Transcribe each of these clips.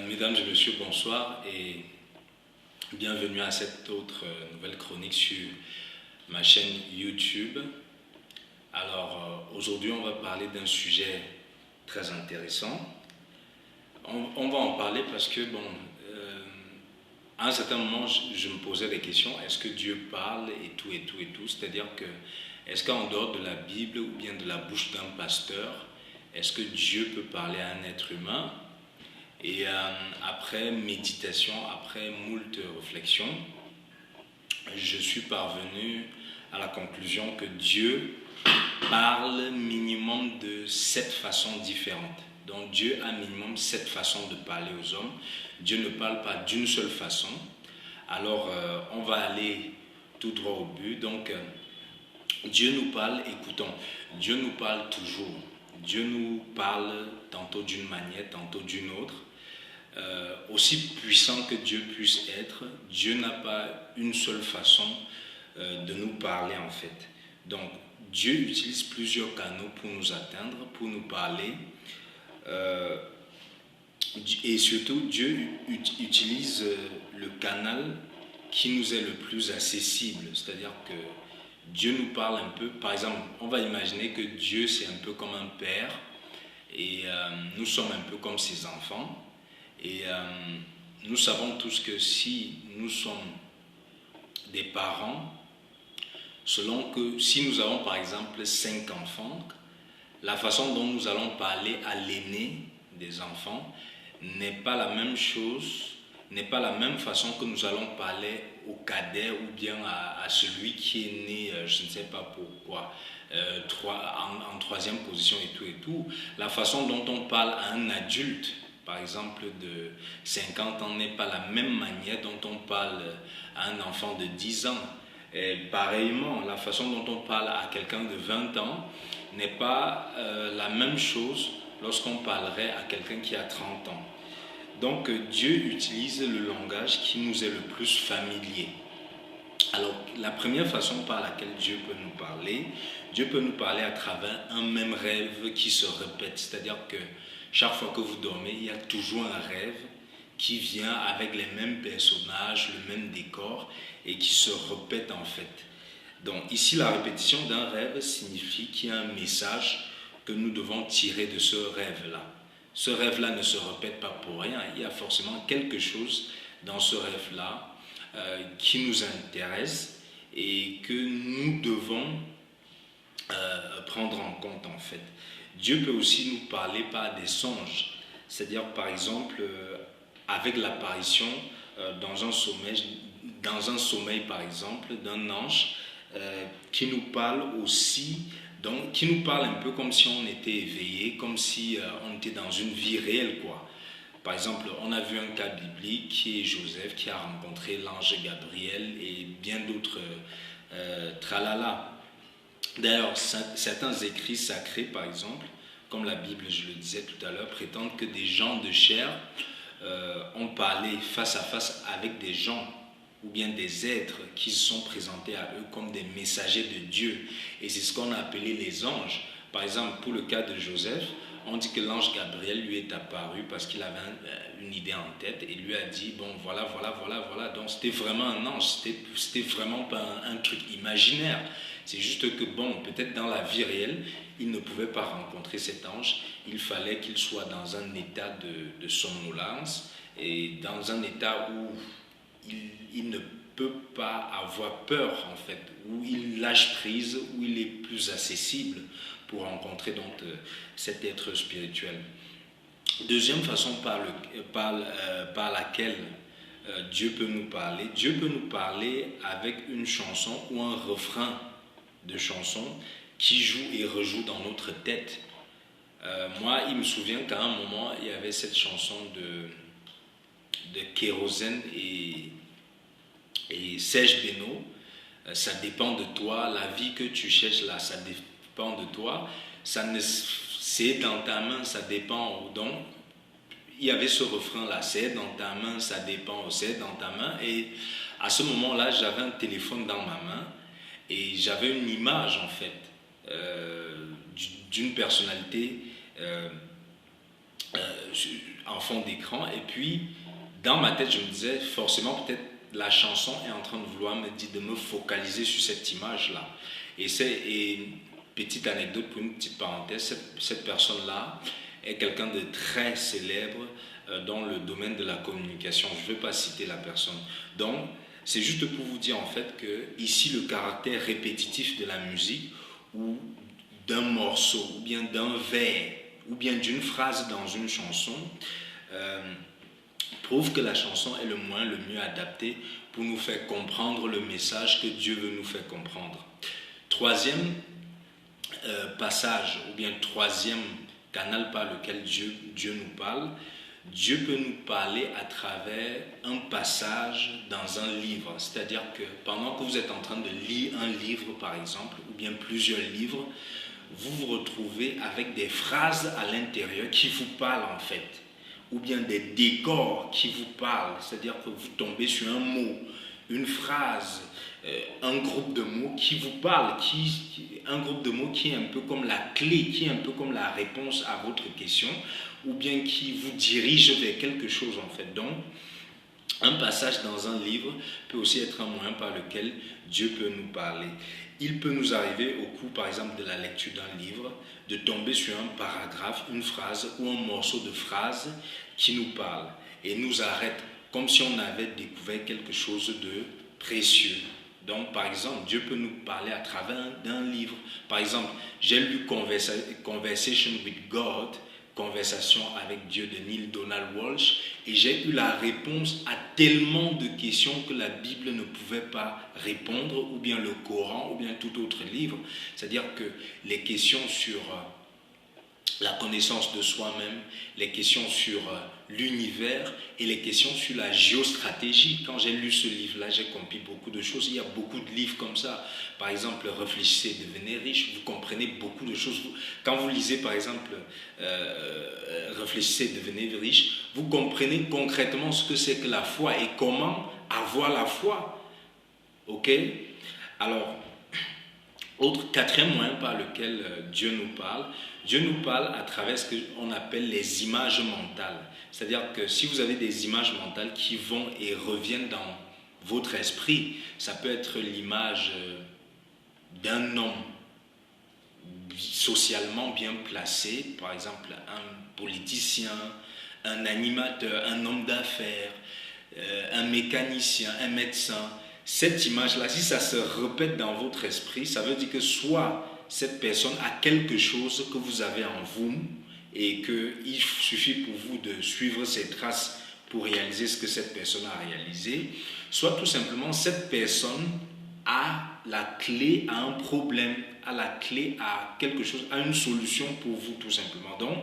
Mesdames et messieurs, bonsoir et bienvenue à cette autre nouvelle chronique sur ma chaîne YouTube. Alors aujourd'hui on va parler d'un sujet très intéressant. On va en parler parce que à un certain moment je me posais des questions. Est-ce que Dieu parle et tout. C'est-à-dire que est-ce qu'en dehors de la Bible ou bien de la bouche d'un pasteur, est-ce que Dieu peut parler à un être humain? Et après méditation, après moult réflexions, je suis parvenu à la conclusion que Dieu parle minimum de 7 façons différentes. Donc Dieu a minimum 7 façons de parler aux hommes. Dieu ne parle pas d'une seule façon. Alors on va aller tout droit au but. Donc Dieu nous parle, écoutons, Dieu nous parle toujours. Dieu nous parle tantôt d'une manière, tantôt d'une autre. Aussi puissant que Dieu puisse être, Dieu n'a pas une seule façon de nous parler en fait. Donc Dieu utilise plusieurs canaux pour nous atteindre, pour nous parler. Et surtout, Dieu utilise le canal qui nous est le plus accessible. C'est-à-dire que Dieu nous parle un peu. Par exemple, on va imaginer que Dieu c'est un peu comme un père et nous sommes un peu comme ses enfants. Et nous savons tous que si nous sommes des parents, selon que si nous avons par exemple 5 enfants, la façon dont nous allons parler à l'aîné des enfants n'est pas la même chose, n'est pas la même façon que nous allons parler au cadet ou bien à celui qui est né, je ne sais pas pourquoi, en troisième position et tout. La façon dont on parle à un adulte, par exemple de 50 ans, n'est pas la même manière dont on parle à un enfant de 10 ans. Et pareillement, la façon dont on parle à quelqu'un de 20 ans n'est pas la même chose lorsqu'on parlerait à quelqu'un qui a 30 ans. Donc Dieu utilise le langage qui nous est le plus familier. Alors la première façon par laquelle Dieu peut nous parler à travers un même rêve qui se répète. C'est-à-dire que chaque fois que vous dormez, il y a toujours un rêve qui vient avec les mêmes personnages, le même décor et qui se répète en fait. Donc ici, la répétition d'un rêve signifie qu'il y a un message que nous devons tirer de ce rêve-là. Ce rêve-là ne se répète pas pour rien. Il y a forcément quelque chose dans ce rêve-là qui nous intéresse et que nous devons prendre en compte en fait. Dieu peut aussi nous parler par des songes, c'est-à-dire par exemple avec l'apparition dans un sommeil par exemple d'un ange qui nous parle aussi, donc qui nous parle un peu comme si on était éveillé, comme si on était dans une vie réelle quoi. Par exemple, on a vu un cas biblique qui est Joseph qui a rencontré l'ange Gabriel et bien d'autres tralala. D'ailleurs, certains écrits sacrés, par exemple, comme la Bible, je le disais tout à l'heure, prétendent que des gens de chair ont parlé face à face avec des gens ou bien des êtres qui se sont présentés à eux comme des messagers de Dieu. Et c'est ce qu'on a appelé les anges. Par exemple, pour le cas de Joseph, on dit que l'ange Gabriel lui est apparu parce qu'il avait une idée en tête et lui a dit, bon, voilà. Donc, c'était vraiment un ange, c'était vraiment pas un truc imaginaire. C'est juste que, bon, peut-être dans la vie réelle, il ne pouvait pas rencontrer cet ange. Il fallait qu'il soit dans un état de somnolence et dans un état où il ne peut pas avoir peur, en fait, où il lâche prise, où il est plus accessible pour rencontrer donc cet être spirituel. Deuxième façon par laquelle Dieu peut nous parler avec une chanson ou un refrain de chanson qui joue et rejoue dans notre tête. Moi, il me souvient qu'à un moment, il y avait cette chanson de Kérosène et Serge Beno. Ça dépend de toi, la vie que tu cherches là, ça dépend de toi. C'est dans ta main, ça dépend. Donc, il y avait ce refrain-là, c'est dans ta main, ça dépend, c'est dans ta main. Et à ce moment-là, j'avais un téléphone dans ma main et j'avais une image en fait d'une personnalité en fond d'écran. Et puis, dans ma tête, je me disais, forcément, peut-être la chanson est en train de vouloir me dire de me focaliser sur cette image-là. Et petite anecdote pour une petite parenthèse, cette personne-là est quelqu'un de très célèbre dans le domaine de la communication. Je ne vais pas citer la personne. Donc, c'est juste pour vous dire en fait que ici, le caractère répétitif de la musique ou d'un morceau ou bien d'un vers ou bien d'une phrase dans une chanson prouve que la chanson est le mieux adapté pour nous faire comprendre le message que Dieu veut nous faire comprendre. Troisième passage ou bien troisième canal par lequel Dieu nous parle, Dieu peut nous parler à travers un passage dans un livre. C'est-à-dire que pendant que vous êtes en train de lire un livre par exemple, ou bien plusieurs livres, vous vous retrouvez avec des phrases à l'intérieur qui vous parlent en fait, ou bien des décors qui vous parlent, c'est-à-dire que vous tombez sur un mot, une phrase, un groupe de mots qui vous parle, un groupe de mots qui est un peu comme la clé, qui est un peu comme la réponse à votre question, ou bien qui vous dirige vers quelque chose en fait. Donc, un passage dans un livre peut aussi être un moyen par lequel Dieu peut nous parler. Il peut nous arriver au cours, par exemple, de la lecture d'un livre, de tomber sur un paragraphe, une phrase ou un morceau de phrase qui nous parle et nous arrête comme si on avait découvert quelque chose de précieux. Donc, par exemple, Dieu peut nous parler à travers d'un livre. Par exemple, j'ai lu Conversation with God, Conversation avec Dieu de Neale Donald Walsch, et j'ai eu la réponse à tellement de questions que la Bible ne pouvait pas répondre, ou bien le Coran, ou bien tout autre livre. C'est-à-dire que les questions sur la connaissance de soi-même, les questions sur l'univers et les questions sur la géostratégie. Quand j'ai lu ce livre-là, j'ai compris beaucoup de choses. Il y a beaucoup de livres comme ça. Par exemple, Réfléchissez et devenez riche. Vous comprenez beaucoup de choses. Quand vous lisez, par exemple, Réfléchissez et devenez riche, vous comprenez concrètement ce que c'est que la foi et comment avoir la foi. Ok? Alors, quatrième moyen par lequel Dieu nous parle à travers ce qu'on appelle les images mentales. C'est-à-dire que si vous avez des images mentales qui vont et reviennent dans votre esprit, ça peut être l'image d'un homme socialement bien placé, par exemple un politicien, un animateur, un homme d'affaires, un mécanicien, un médecin. Cette image-là, si ça se répète dans votre esprit, ça veut dire que soit cette personne a quelque chose que vous avez en vous et qu'il suffit pour vous de suivre ses traces pour réaliser ce que cette personne a réalisé, soit tout simplement cette personne a la clé à un problème, a la clé à quelque chose, à une solution pour vous tout simplement. Donc,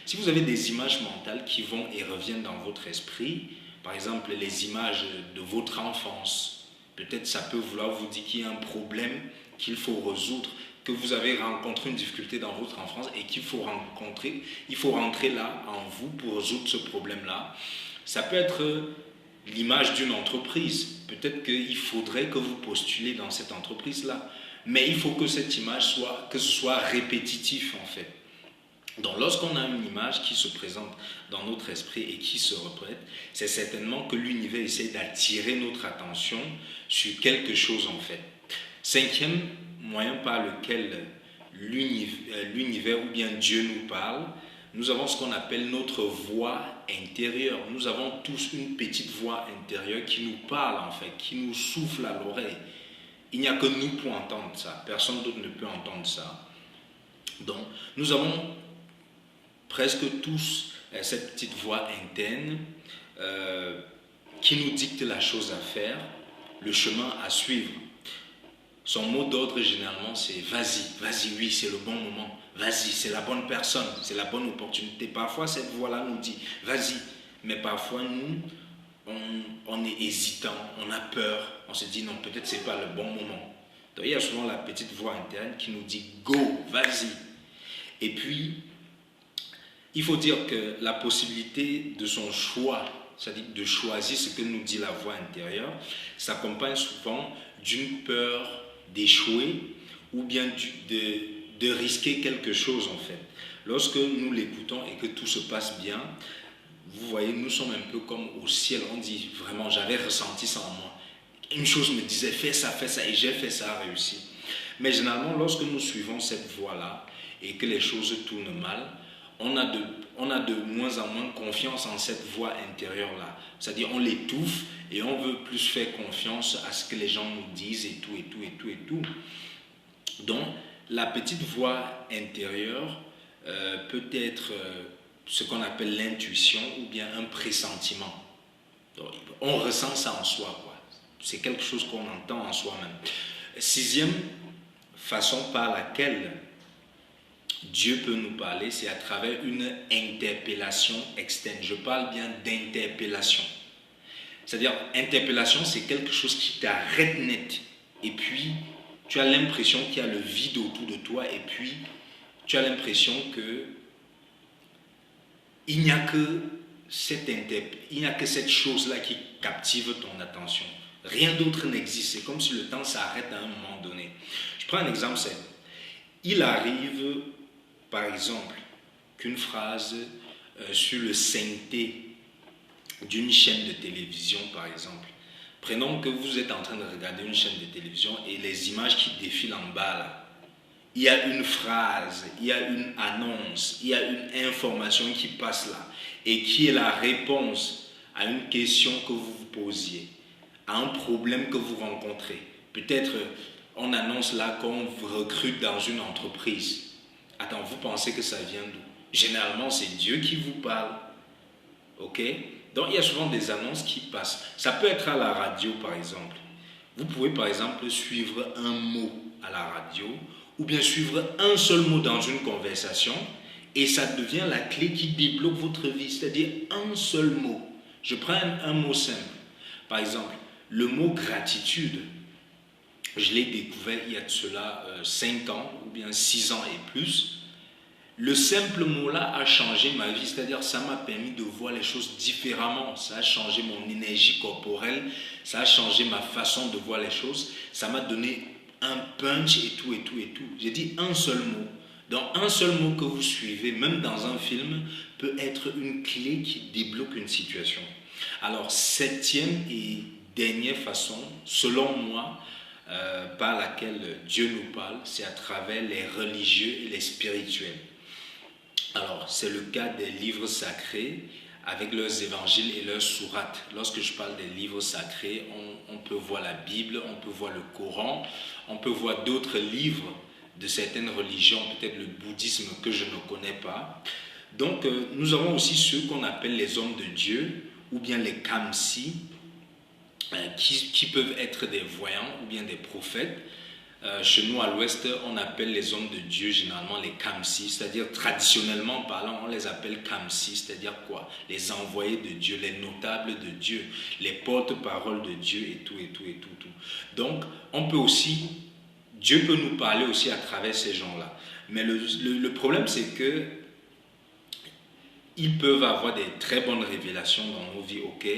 si vous avez des images mentales qui vont et reviennent dans votre esprit, par exemple les images de votre enfance, peut-être ça peut vouloir vous dire qu'il y a un problème qu'il faut résoudre, que vous avez rencontré une difficulté dans votre enfance et qu'il faut rentrer là en vous pour résoudre ce problème-là. Ça peut être l'image d'une entreprise. Peut-être qu'il faudrait que vous postulez dans cette entreprise-là. Mais il faut que cette image que ce soit répétitif en fait. Donc lorsqu'on a une image qui se présente dans notre esprit et qui se répète, c'est certainement que l'univers essaie d'attirer notre attention sur quelque chose en fait. Cinquième moyen par lequel l'univers ou bien Dieu nous parle, nous avons ce qu'on appelle notre voix intérieure. Nous avons tous une petite voix intérieure qui nous parle en fait, qui nous souffle à l'oreille. Il n'y a que nous pour entendre ça. Personne d'autre ne peut entendre ça. Donc, nous avons presque tous cette petite voix interne qui nous dicte la chose à faire, le chemin à suivre. Son mot d'ordre généralement c'est vas-y, oui, c'est le bon moment, vas-y, c'est la bonne personne, c'est la bonne opportunité. Parfois cette voix-là nous dit vas-y, mais parfois nous, on est hésitant, on a peur, on se dit non, peut-être c'est pas le bon moment. Donc il y a souvent la petite voix interne qui nous dit go, vas-y. Et puis, il faut dire que la possibilité de son choix, c'est-à-dire de choisir ce que nous dit la voix intérieure, s'accompagne souvent d'une peur d'échouer ou bien de risquer quelque chose en fait. Lorsque nous l'écoutons et que tout se passe bien, vous voyez, nous sommes un peu comme au ciel. On dit vraiment, j'avais ressenti ça en moi. Une chose me disait, fais ça, et j'ai fait ça, réussi. Mais généralement, lorsque nous suivons cette voie-là et que les choses tournent mal, on a de moins en moins confiance en cette voix intérieure-là. C'est-à-dire, on l'étouffe et on veut plus faire confiance à ce que les gens nous disent et tout, et tout, et tout, et tout. Donc, la petite voix intérieure peut être ce qu'on appelle l'intuition ou bien un pressentiment. Donc, on ressent ça en soi, quoi. C'est quelque chose qu'on entend en soi-même. Sixième façon par laquelle Dieu peut nous parler, c'est à travers une interpellation externe. Je parle bien d'interpellation. C'est-à-dire, interpellation, c'est quelque chose qui t'arrête net. Et puis, tu as l'impression qu'il y a le vide autour de toi. Et puis, tu as l'impression que il n'y a que cette chose-là qui captive ton attention. Rien d'autre n'existe. C'est comme si le temps s'arrête à un moment donné. Je prends un exemple simple. Il arrive, par exemple, qu'une phrase sur le sainteté d'une chaîne de télévision, par exemple. Prenons que vous êtes en train de regarder une chaîne de télévision et les images qui défilent en bas, là, il y a une phrase, il y a une annonce, il y a une information qui passe là et qui est la réponse à une question que vous vous posiez, à un problème que vous rencontrez. Peut-être on annonce là qu'on vous recrute dans une entreprise. Attends, vous pensez que ça vient d'où? Généralement, c'est Dieu qui vous parle. Ok? Donc, il y a souvent des annonces qui passent. Ça peut être à la radio, par exemple. Vous pouvez, par exemple, suivre un mot à la radio ou bien suivre un seul mot dans une conversation et ça devient la clé qui débloque votre vie, c'est-à-dire un seul mot. Je prends un mot simple. Par exemple, le mot gratitude. Je l'ai découvert il y a de cela 5 ans ou bien 6 ans et plus. Le simple mot-là a changé ma vie, c'est-à-dire ça m'a permis de voir les choses différemment. Ça a changé mon énergie corporelle, ça a changé ma façon de voir les choses, ça m'a donné un punch et tout, et tout, et tout. J'ai dit un seul mot. Donc un seul mot que vous suivez, même dans un film, peut être une clé qui débloque une situation. Alors, septième et dernière façon, selon moi, par laquelle Dieu nous parle, c'est à travers les religieux et les spirituels. Alors, c'est le cas des livres sacrés avec leurs évangiles et leurs sourates. Lorsque je parle des livres sacrés, on peut voir la Bible, on peut voir le Coran, on peut voir d'autres livres de certaines religions, peut-être le bouddhisme que je ne connais pas. Donc, nous avons aussi ceux qu'on appelle les hommes de Dieu ou bien les Kamsi, qui peuvent être des voyants ou bien des prophètes. Chez nous à l'ouest, on appelle les hommes de Dieu généralement les Kamsi, c'est-à-dire traditionnellement parlant, on les appelle Kamsi, c'est-à-dire quoi? Les envoyés de Dieu, les notables de Dieu, les porte-paroles de Dieu et tout, et tout, et tout, tout. Donc, on peut aussi, Dieu peut nous parler aussi à travers ces gens-là. Mais le problème, c'est que ils peuvent avoir des très bonnes révélations dans nos vies, ok?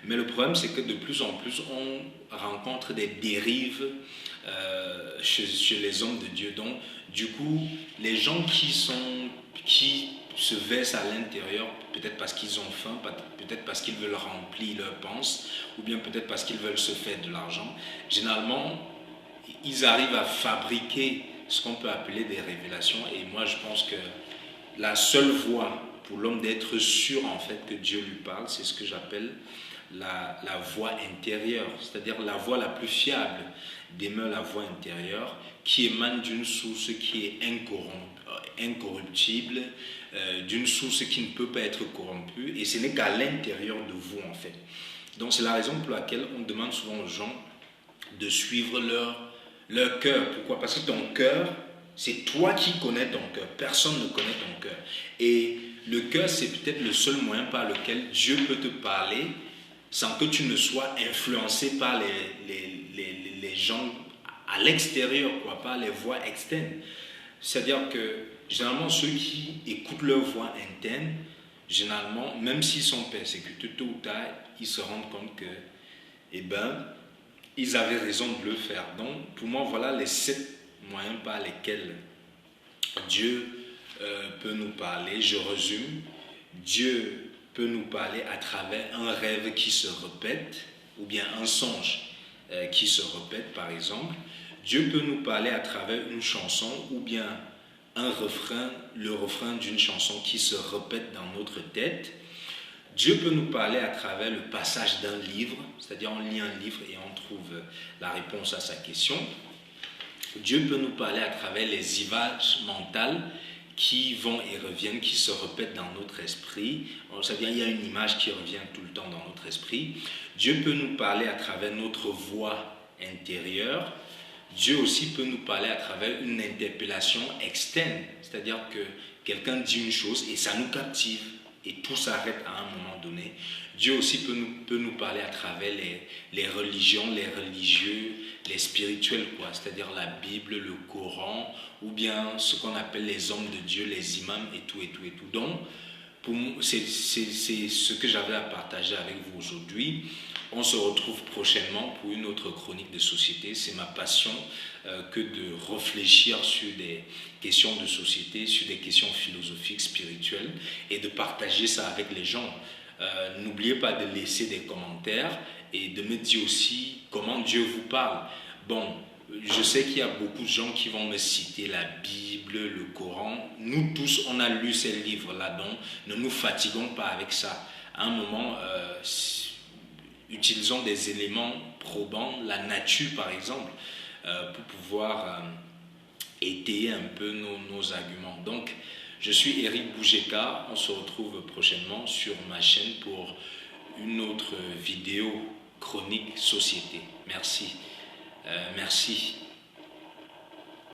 Mais le problème, c'est que de plus en plus, on rencontre des dérives chez les hommes de Dieu. Donc, du coup, les gens qui se versent à l'intérieur, peut-être parce qu'ils ont faim, peut-être parce qu'ils veulent remplir leurs panses, ou bien peut-être parce qu'ils veulent se faire de l'argent, généralement, ils arrivent à fabriquer ce qu'on peut appeler des révélations. Et moi, je pense que la seule voie pour l'homme d'être sûr, en fait, que Dieu lui parle, c'est ce que j'appelle la voix intérieure, c'est-à-dire la voix la plus fiable demeure la voix intérieure qui émane d'une source qui est incorruptible, d'une source qui ne peut pas être corrompue, et ce n'est qu'à l'intérieur de vous en fait. Donc c'est la raison pour laquelle on demande souvent aux gens de suivre leur cœur. Pourquoi? Parce que ton cœur, c'est toi qui connais ton cœur, personne ne connaît ton cœur. Et le cœur, c'est peut-être le seul moyen par lequel Dieu peut te parler sans que tu ne sois influencé par les gens à l'extérieur, quoi, par les voix externes. C'est-à-dire que généralement ceux qui écoutent leur voix interne, généralement, même s'ils sont persécutés, tôt ou tard, ils se rendent compte que, eh ben, ils avaient raison de le faire. Donc, pour moi, voilà les 7 moyens par lesquels Dieu peut nous parler. Je résume. Dieu peut nous parler à travers un rêve qui se répète, ou bien un songe qui se répète par exemple. Dieu peut nous parler à travers une chanson ou bien un refrain, le refrain d'une chanson qui se répète dans notre tête. Dieu peut nous parler à travers le passage d'un livre, c'est-à-dire on lit un livre et on trouve la réponse à sa question. Dieu peut nous parler à travers les images mentales qui vont et reviennent, qui se répètent dans notre esprit. C'est-à-dire il y a une image qui revient tout le temps dans notre esprit. Dieu peut nous parler à travers notre voix intérieure. Dieu aussi peut nous parler à travers une interpellation externe, c'est-à-dire que quelqu'un dit une chose et ça nous captive et tout s'arrête à un moment donné. Dieu aussi peut nous parler à travers les religions, les religieux, les spirituels, quoi, c'est-à-dire la Bible, le Coran, ou bien ce qu'on appelle les hommes de Dieu, les imams et tout et tout et tout. Donc, pour moi, c'est ce que j'avais à partager avec vous aujourd'hui. On se retrouve prochainement pour une autre chronique de société. C'est ma passion que de réfléchir sur des questions de société, sur des questions philosophiques, spirituelles et de partager ça avec les gens. N'oubliez pas de laisser des commentaires et de me dire aussi comment Dieu vous parle. Bon, je sais qu'il y a beaucoup de gens qui vont me citer la Bible, le Coran. Nous tous, on a lu ces livres-là, donc ne nous fatiguons pas avec ça. À un moment, utilisons des éléments probants, la nature par exemple, pour pouvoir étayer un peu nos arguments. Donc, je suis Eric Boujeka, on se retrouve prochainement sur ma chaîne pour une autre vidéo chronique société. Merci. Merci.